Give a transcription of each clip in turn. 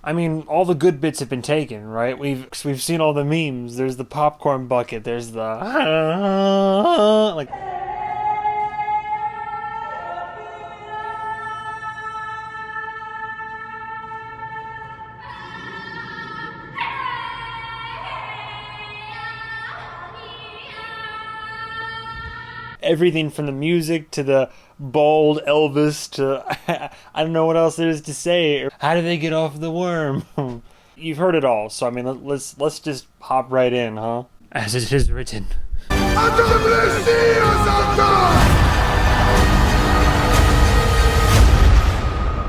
I mean, all the good bits have been taken, right? We've seen all the memes. There's the popcorn bucket. There's the like everything from the music to the bald Elvis to I don't know what else there is to say. How do they get off the worm? You've heard it all, so I mean, let's just hop right in, huh? As it is written.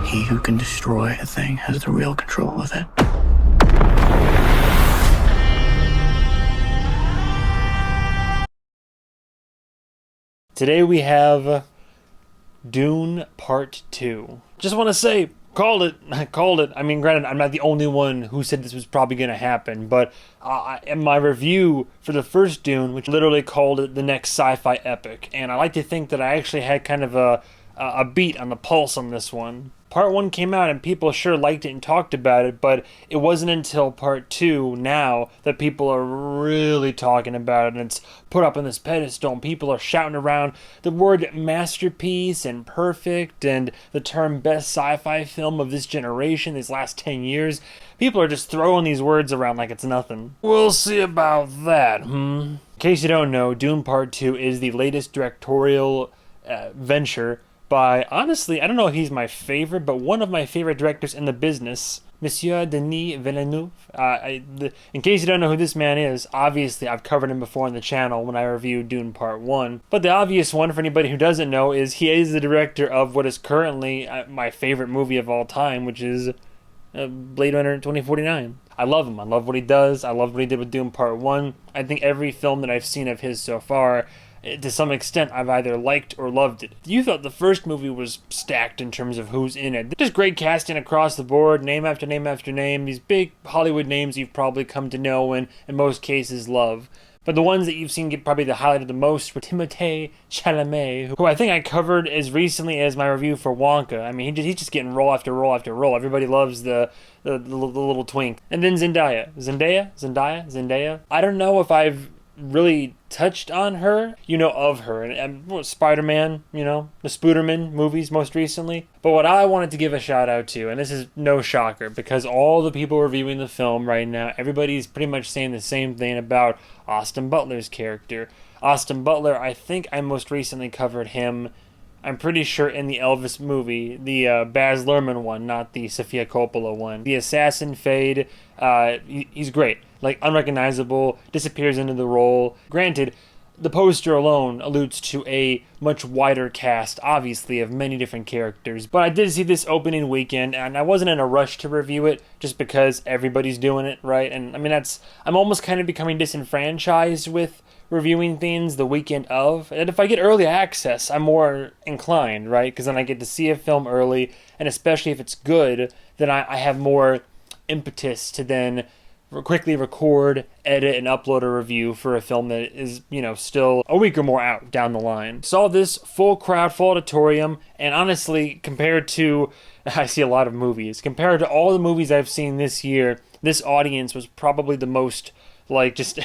He who can destroy a thing has the real control of it. Today we have Dune Part 2. Just want to say, called it. I called it. I mean, granted, I'm not the only one who said this was probably going to happen, but in my review for the first Dune, which literally called it the next sci-fi epic, and I like to think that I actually had kind of a beat on the pulse on this one. Part 1 came out and people sure liked it and talked about it, but it wasn't until Part 2 now that people are really talking about it, and it's put up on this pedestal and people are shouting around the word masterpiece and perfect and the term best sci-fi film of this generation, these last 10 years. People are just throwing these words around like it's nothing. We'll see about that, In case you don't know, Dune Part 2 is the latest directorial venture by, honestly, I don't know if he's my favorite, but one of my favorite directors in the business, Monsieur Denis Villeneuve. In case you don't know who this man is, obviously I've covered him before on the channel when I reviewed Dune Part 1. But the obvious one for anybody who doesn't know is he is the director of what is currently my favorite movie of all time, which is Blade Runner 2049. I love him. I love what he does. I love what he did with Dune Part 1. I think every film that I've seen of his so far, to some extent, I've either liked or loved it. You thought the first movie was stacked in terms of who's in it. Just great casting across the board, name after name after name. These big Hollywood names you've probably come to know and, in most cases, love. But the ones that you've seen get probably the highlighted the most were Timothée Chalamet, who I think I covered as recently as my review for Wonka. I mean, he's just getting role after role after role. Everybody loves the little twink. And then Zendaya. I don't know if I've really touched on her, of her, and Spider-Man, the Spooderman movies most recently. But what I wanted to give a shout out to, and this is no shocker, because all the people reviewing the film right now, everybody's pretty much saying the same thing about Austin Butler's character. Austin Butler, I think I most recently covered him, I'm pretty sure, in the Elvis movie, the Baz Luhrmann one, not the Sofia Coppola one. The assassin Fade, he's great. Like, unrecognizable, disappears into the role. Granted, the poster alone alludes to a much wider cast, obviously, of many different characters. But I did see this opening weekend, and I wasn't in a rush to review it, just because everybody's doing it, right? And, I mean, I'm almost kind of becoming disenfranchised with reviewing things the weekend of. And if I get early access, I'm more inclined, right? Because then I get to see a film early, and especially if it's good, then I have more impetus to then quickly record, edit, and upload a review for a film that is, still a week or more out down the line. Saw this full crowd, full auditorium, and honestly, compared to, I see a lot of movies, compared to all the movies I've seen this year, this audience was probably the most, just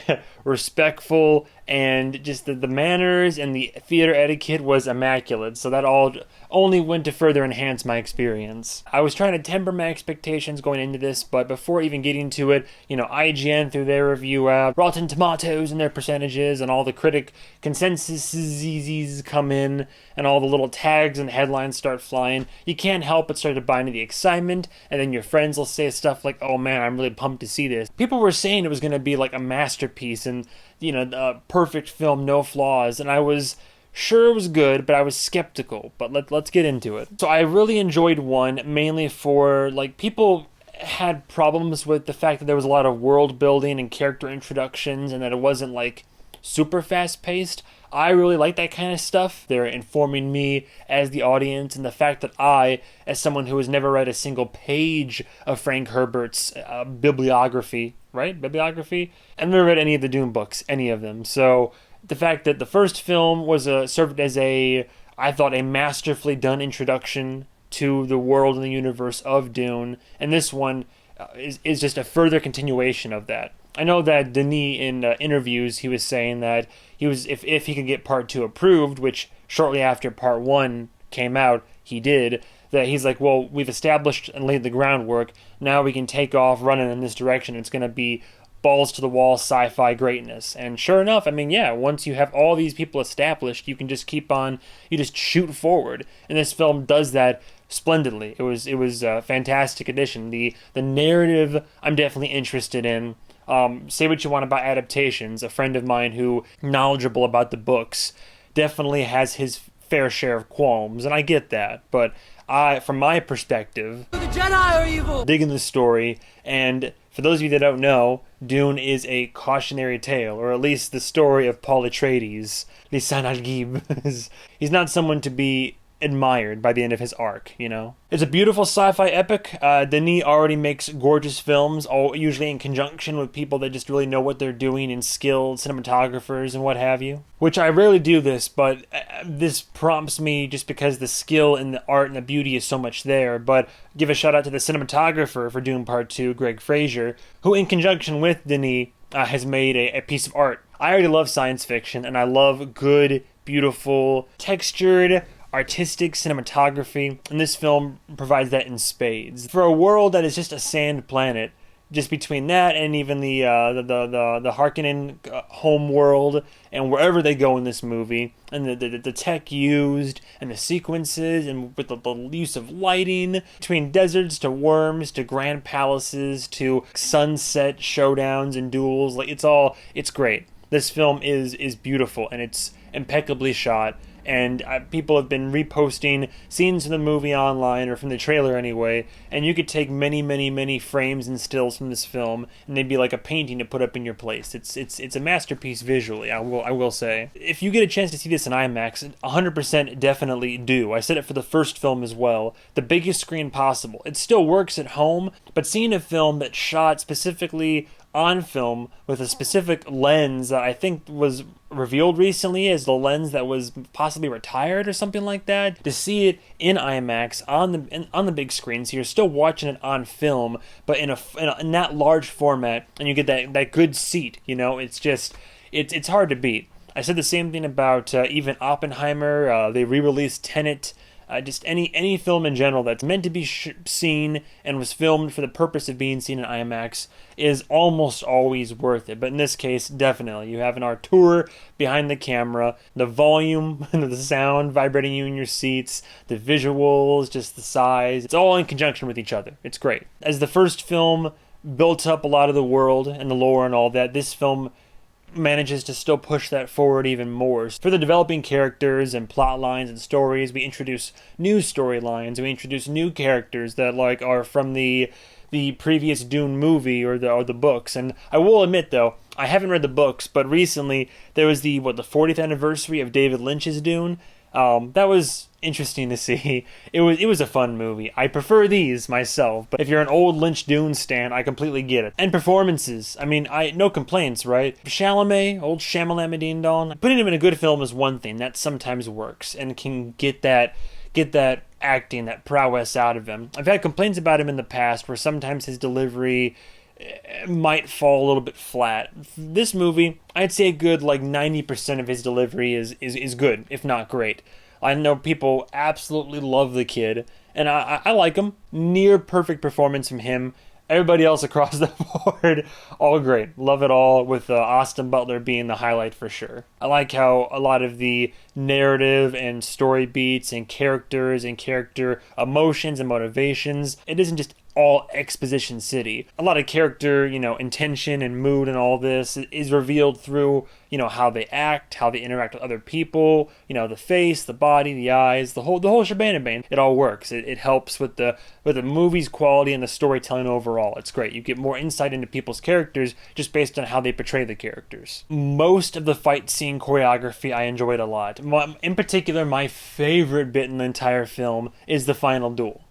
respectful, and just the manners and the theater etiquette was immaculate, so that all only went to further enhance my experience. I was trying to temper my expectations going into this, but before even getting to it, IGN threw their review out, Rotten Tomatoes and their percentages, and all the critic consensuses come in, and all the little tags and headlines start flying. You can't help but start to buy into the excitement, and then your friends will say stuff like, oh man, I'm really pumped to see this. People were saying it was going to be like a masterpiece, and a perfect film, no flaws, and I was sure it was good, but I was skeptical. But let's get into it. So I really enjoyed one, mainly for, people had problems with the fact that there was a lot of world building and character introductions, and that it wasn't, super fast-paced. I really like that kind of stuff. They're informing me as the audience, and the fact that I, as someone who has never read a single page of Frank Herbert's bibliography, right? Bibliography? I've never read any of the Dune books, any of them. So the fact that the first film was served as I thought, a masterfully done introduction to the world and the universe of Dune, and this one is just a further continuation of that. I know that Denis in interviews, he was saying that he was, if he could get part 2 approved, which shortly after part 1 came out he did, that he's like, well, we've established and laid the groundwork, now we can take off running in this direction. It's going to be balls to the wall sci-fi greatness. And sure enough, I mean, yeah, once you have all these people established, you can just keep on, you just shoot forward. And this film does that splendidly. It was a fantastic addition. The narrative I'm definitely interested in. Say what you want about adaptations. A friend of mine who knowledgeable about the books definitely has his fair share of qualms, and I get that. But from my perspective, the Jedi are evil. Digging the story, and for those of you that don't know, Dune is a cautionary tale, or at least the story of Paul Atreides, Lisan al-Ghib. He's not someone to be admired by the end of his arc, you know? It's a beautiful sci-fi epic. Denis already makes gorgeous films, all usually in conjunction with people that just really know what they're doing and skilled cinematographers and what have you. Which I rarely do this, but this prompts me just because the skill and the art and the beauty is so much there. But give a shout out to the cinematographer for Dune Part 2, Greg Fraser, who in conjunction with Denis has made a piece of art. I already love science fiction, and I love good, beautiful, textured, artistic cinematography, and this film provides that in spades. For a world that is just a sand planet, just between that and even the Harkonnen home world and wherever they go in this movie, and the tech used, and the sequences, and with the use of lighting, between deserts to worms to grand palaces to sunset showdowns and duels, like it's great. This film is beautiful, and it's impeccably shot. And people have been reposting scenes from the movie online, or from the trailer anyway, and you could take many, many, many frames and stills from this film, and they'd be like a painting to put up in your place. It's a masterpiece visually, I will say. If you get a chance to see this in IMAX, 100% definitely do. I said it for the first film as well. The biggest screen possible. It still works at home, but seeing a film that's shot specifically on film with a specific lens that I think was revealed recently as the lens that was possibly retired or something like that, to see it in IMAX on the big screen, so you're still watching it on film, but in that large format, and you get that good seat, you know. It's hard to beat. I said the same thing about even Oppenheimer. They re-released Tenet. Just any film in general that's meant to be seen and was filmed for the purpose of being seen in IMAX is almost always worth it. But in this case, definitely. You have an auteur behind the camera, the volume, the sound vibrating you in your seats, the visuals, just the size. It's all in conjunction with each other. It's great. As the first film built up a lot of the world and the lore and all that, this film manages to still push that forward even more. For the developing characters and plot lines and stories, we introduce new storylines, we introduce new characters that are from the previous Dune movie or the books. And I will admit though, I haven't read the books, but recently there was the 40th anniversary of David Lynch's Dune. That was interesting to see. It was a fun movie. I prefer these myself, but if you're an old Lynch Dune stan, I completely get it. And performances, I mean, no complaints, right? Chalamet, old Chalamet Don, putting him in a good film is one thing. That sometimes works and can get that acting, that prowess out of him. I've had complaints about him in the past where sometimes his delivery might fall a little bit flat. This movie, I'd say a good 90% of his delivery is good, if not great. I know people absolutely love the kid, and I like him. Near perfect performance from him. Everybody else across the board, all great. Love it all, with Austin Butler being the highlight for sure. I like how a lot of the narrative and story beats and characters and character emotions and motivations, it isn't just all exposition city. A lot of character, intention and mood and all this is revealed through, how they act, how they interact with other people, the face, the body, the eyes, the whole shebang. It all works. It helps with the movie's quality and the storytelling overall. It's great. You get more insight into people's characters just based on how they portray the characters. Most of the fight scene choreography I enjoyed a lot. In particular, my favorite bit in the entire film is the final duel.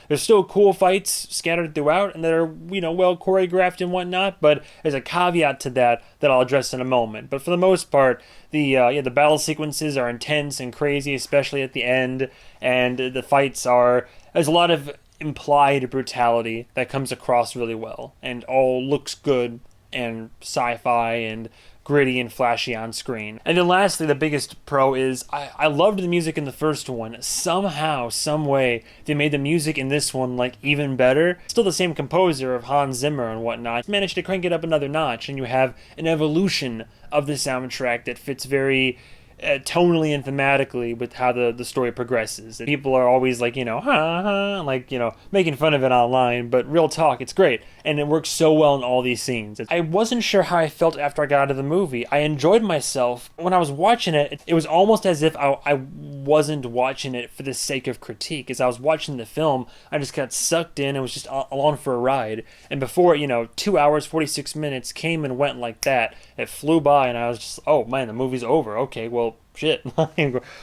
There's still cool fights scattered throughout and that are, well choreographed and whatnot, but there's a caveat to that I'll address in a moment. But for the most part, the battle sequences are intense and crazy, especially at the end, and the fights there's a lot of implied brutality that comes across really well and all looks good and sci-fi and gritty and flashy on screen. And then lastly, the biggest pro is I loved the music in the first one. Somehow, some way, they made the music in this one even better. Still the same composer of Hans Zimmer and whatnot. Managed to crank it up another notch, and you have an evolution of the soundtrack that fits very tonally and thematically with how the story progresses. And people are always making fun of it online, but real talk, it's great. And it works so well in all these scenes. I wasn't sure how I felt after I got out of the movie. I enjoyed myself. When I was watching it, it was almost as if I wasn't watching it for the sake of critique. As I was watching the film, I just got sucked in and was just along for a ride. And before, 2 hours, 46 minutes came and went like that, it flew by and I was just, oh man, the movie's over. Okay, well, shit,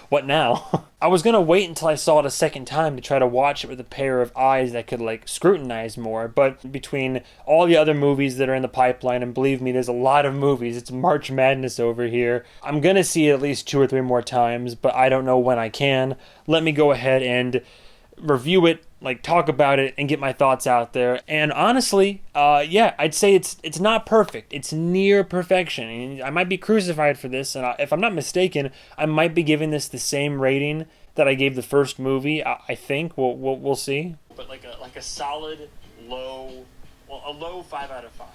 what now? I was gonna wait until I saw it a second time to try to watch it with a pair of eyes that could scrutinize more, but between all the other movies that are in the pipeline, and believe me, there's a lot of movies, it's March Madness over here, I'm gonna see it at least 2 or 3 more times, but I don't know when I can. Let me go ahead and review it, talk about it, and get my thoughts out there. And honestly, I'd say it's not perfect. It's near perfection. And I might be crucified for this, and if I'm not mistaken, I might be giving this the same rating that I gave the first movie. I think we'll see. But a solid low, a low 5 out of 5.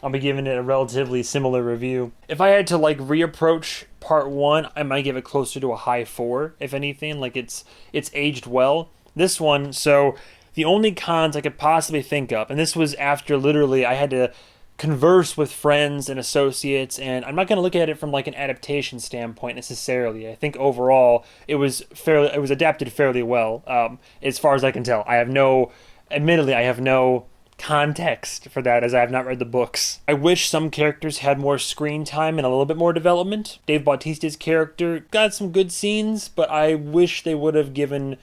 I'll be giving it a relatively similar review. If I had to reapproach part 1, I might give it closer to a high 4, if anything. It's aged well. This one, so the only cons I could possibly think of, and this was after literally I had to converse with friends and associates, and I'm not going to look at it from an adaptation standpoint necessarily. I think overall it was adapted fairly well, as far as I can tell. Admittedly, I have no context for that as I have not read the books. I wish some characters had more screen time and a little bit more development. Dave Bautista's character got some good scenes, but I wish they would have given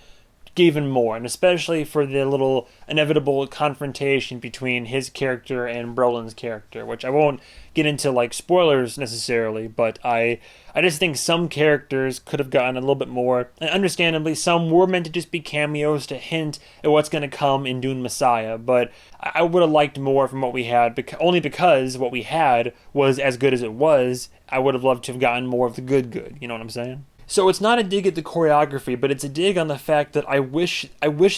more, and especially for the little inevitable confrontation between his character and Brolin's character, which I won't get into spoilers necessarily, but I just think some characters could have gotten a little bit more, and understandably some were meant to just be cameos to hint at what's going to come in Dune Messiah, but I would have liked more from what we had, only because what we had was as good as it was. I would have loved to have gotten more of the good, you know what I'm saying? So it's not a dig at the choreography, but it's a dig on the fact that I wish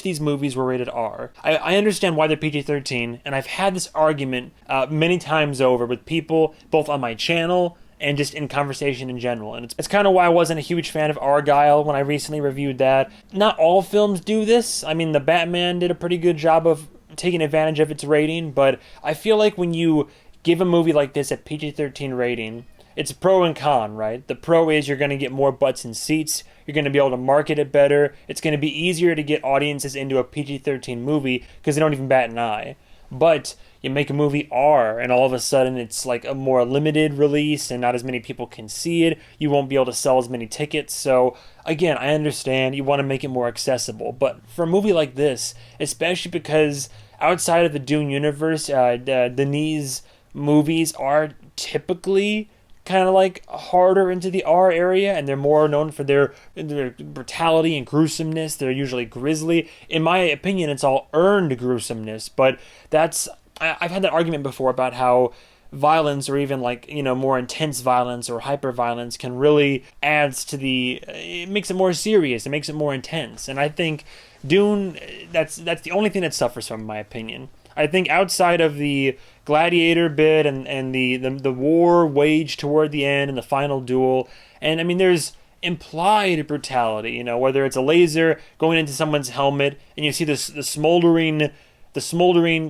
these movies were rated R. I understand why they're PG-13, and I've had this argument many times over with people, both on my channel and just in conversation in general. And it's kind of why I wasn't a huge fan of Argyle when I recently reviewed that. Not all films do this. I mean, the Batman did a pretty good job of taking advantage of its rating, but I feel like when you give a movie like this a PG-13 rating, it's a pro and con, right? The pro is you're going to get more butts in seats. You're going to be able to market it better. It's going to be easier to get audiences into a PG-13 movie because they don't even bat an eye. But you make a movie R, and all of a sudden it's a more limited release and not as many people can see it. You won't be able to sell as many tickets. So, again, I understand you want to make it more accessible. But for a movie like this, especially because outside of the Dune universe, Denis movies are typically kind of harder into the R area, and they're more known for their brutality and gruesomeness. They're usually grisly. In my opinion, it's all earned gruesomeness, but I've had that argument before about how violence, or even more intense violence or hyper violence, can really adds to it makes it more serious, it makes it more intense. And I think Dune, that's the only thing that suffers from, in my opinion. I think outside of the gladiator bit and the war waged toward the end and the final duel, and I mean there's implied brutality, whether it's a laser going into someone's helmet and you see the smoldering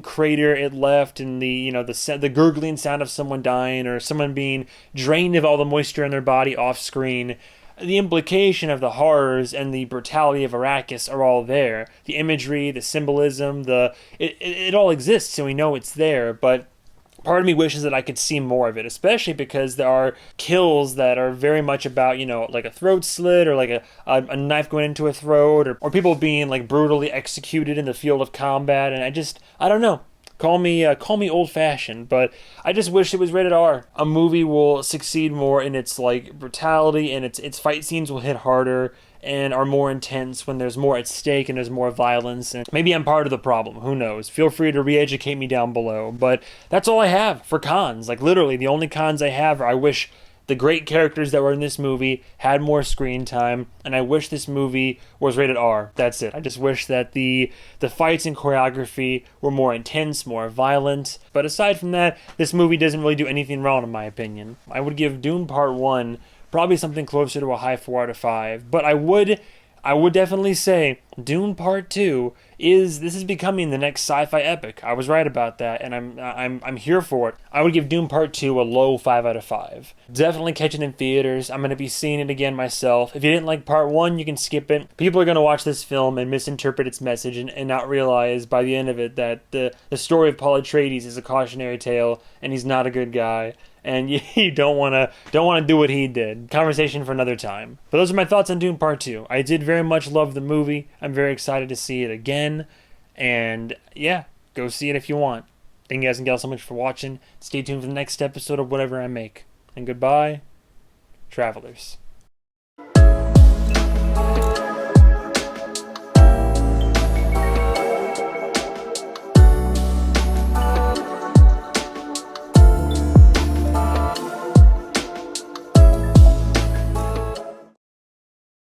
crater it left, and the gurgling sound of someone dying, or someone being drained of all the moisture in their body off screen. The implication of the horrors and the brutality of Arrakis are all there. The imagery, the symbolism, it all exists, so we know it's there. But part of me wishes that I could see more of it, especially because there are kills that are very much about, like a throat slit, or like a knife going into a throat, or people being like brutally executed in the field of combat. And I don't know. Call me old-fashioned, but I just wish it was rated R. A movie will succeed more in its like brutality, and its fight scenes will hit harder and are more intense when there's more at stake and there's more violence. And maybe I'm part of the problem. Who knows? Feel free to re-educate me down below. But that's all I have for cons. Like literally, the only cons I have are I wish the great characters that were in this movie had more screen time, and I wish this movie was rated R. That's it. I just wish that the fights and choreography were more intense, more violent. But aside from that, this movie doesn't really do anything wrong in my opinion. I would give Dune Part 1 probably something closer to a high 4 out of 5. But I would definitely say Dune Part 2 is becoming the next sci-fi epic. I was right about that, and I'm here for it. I would give Dune Part 2 a low 5 out of 5. Definitely catch it in theaters. I'm going to be seeing it again myself. If you didn't like Part 1, you can skip it. People are going to watch this film and misinterpret its message and not realize by the end of it that the story of Paul Atreides is a cautionary tale and he's not a good guy. And you don't want to do what he did. Conversation for another time. But those are my thoughts on Dune Part 2. I did very much love the movie. I'm very excited to see it again. And yeah, go see it if you want. Thank you guys and gals so much for watching. Stay tuned for the next episode of whatever I make. And goodbye, travelers.